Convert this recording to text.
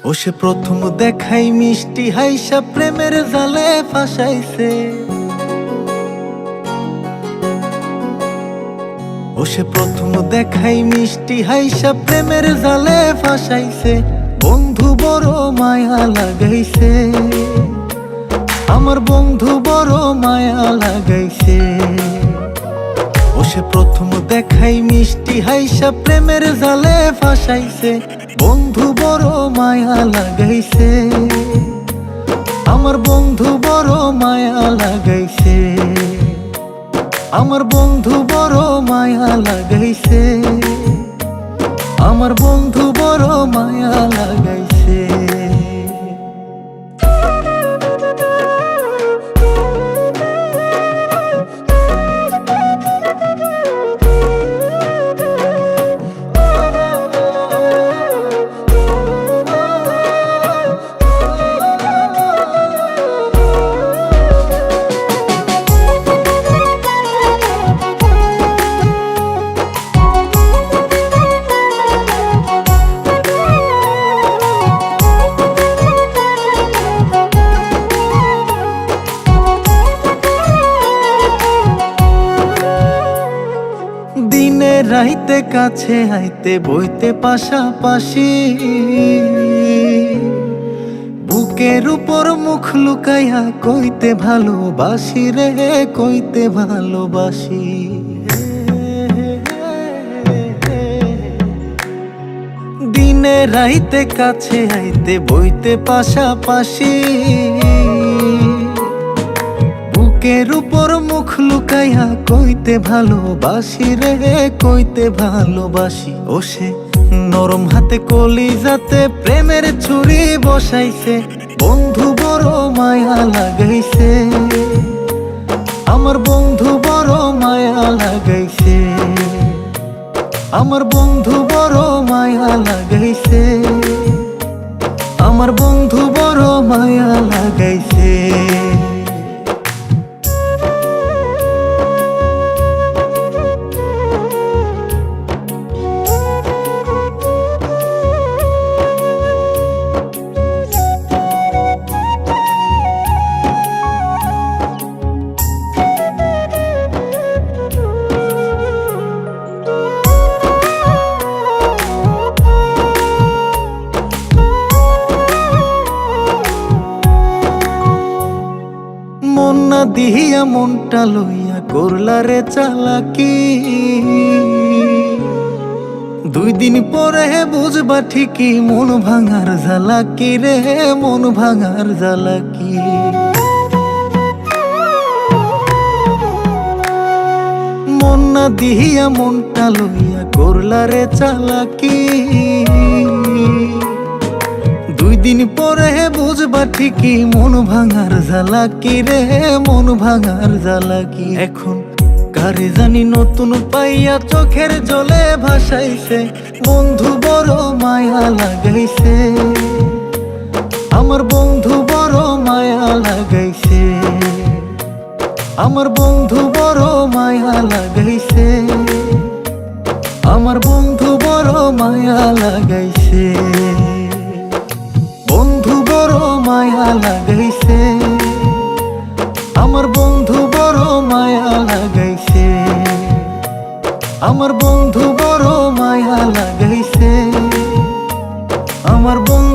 ও সে প্রথম দেখাই মিষ্টি হাইসা প্রেমের জালে ফাঁসাইছে। ও সে প্রথম দেখাই মিষ্টি হাইসা প্রেমের জালে ফাঁসাইছে। বন্ধু বড় মায়া লাগাইছে, আমার বন্ধু বড় মায়া লাগাইছে। ও সে প্রথম দেখাই মিষ্টি হাইসা প্রেমের জালে ফাঁসাইছে। বন্ধু বড় মায়া লাগাইছে, আমার বন্ধু বড় মায়া লাগাইছে। আমার বন্ধু বড় মায়া লাগাইছে, আমার বন্ধু বড় মায়া লাগাইছে। দিনে রাইতে কাছে আইতে বইতে পাশাপাশি, বুকের উপর মুখ লুকাইয়া কইতে ভালোবাসি রে, কইতে ভালোবাসি। দিনে রাইতে কাছে আইতে বইতে পাশাপাশি, বুকের উপর মুখ লুকাইয়া কইতে ভালোবাসি রে, কইতে ভালোবাসি। ও সে নরম হাতে কলিজাতে প্রেমের ছুরি বসাইছে। বন্ধু বড় মায়া লাগাইছে, আমার বন্ধু বড় মায়া লাগাইছে। আমার বন্ধু বড় মায়া লাগাইছে, আমার বন্ধু বড় মায়া লাগাইছে। মন না দিহিয়া মনটা লইয়া করলা রে চালাকি। 2 দিন পরে বুঝবা ঠিকই মন ভাঙার জ্বালাকি রে, মন ভাঙার জ্বালাকি। মন না দিহিয়া মনটা লইয়া করলা রে চালাকি। 2 দিন পরে বুঝবা ঠিকই মন ভাঙার জ্বালাকি রে, মন ভাঙার জ্বালাকি। এখন কারে জানি নতুন পাইয়া চোখের জলে ভাসাইছে। বন্ধু বড় মায়া লাগাইছে, আমার বন্ধু বড় মায়া লাগাইছে। আমার বন্ধু বড় মায়া লাগাইছে, আমার বন্ধু বড় মায়া লাগাইছে। বন্ধু বড় মায়া লাগাইছে, আমার বন্ধু বড় মায়া লাগাইছে। আমার বন্ধু বড় মায়া লাগাইছে, আমার বন্ধু